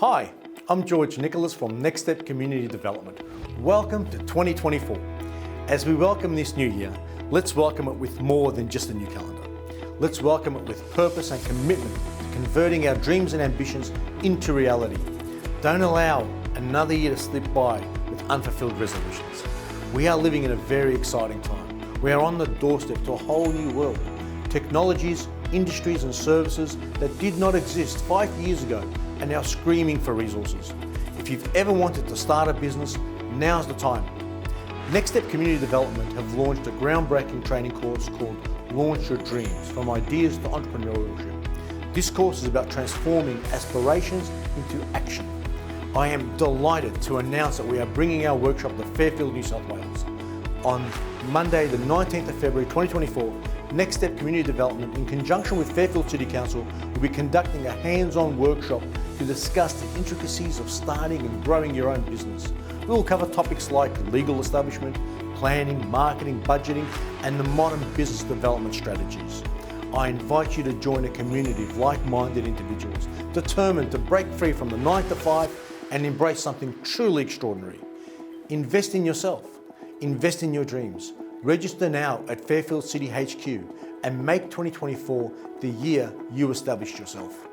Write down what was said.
Hi, I'm George Nicolas from Next Step Community Development. Welcome to 2024. As we welcome this new year, let's welcome it with more than just a new calendar. Let's welcome it with purpose and commitment to converting our dreams and ambitions into reality. Don't allow another year to slip by with unfulfilled resolutions. We are living in a very exciting time. We are on the doorstep to a whole new world. Technologies, industries and services that did not exist 5 years ago are now screaming for resources. If you've ever wanted to start a business, now's the time. Next Step Community Development have launched a groundbreaking training course called Launch Your Dreams, from ideas to entrepreneurship. This course is about transforming aspirations into action. I am delighted to announce that we are bringing our workshop to Fairfield, New South Wales. On Monday, the 19th of February 2024, Next Step Community Development, in conjunction with Fairfield City Council, will be conducting a hands-on workshop to discuss the intricacies of starting and growing your own business. We will cover topics like legal establishment, planning, marketing, budgeting, and the modern business development strategies. I invite you to join a community of like-minded individuals determined to break free from the 9 to 5 and embrace something truly extraordinary. Invest in yourself. Invest in your dreams. Register now at Fairfield City HQ and make 2024 the year you established yourself.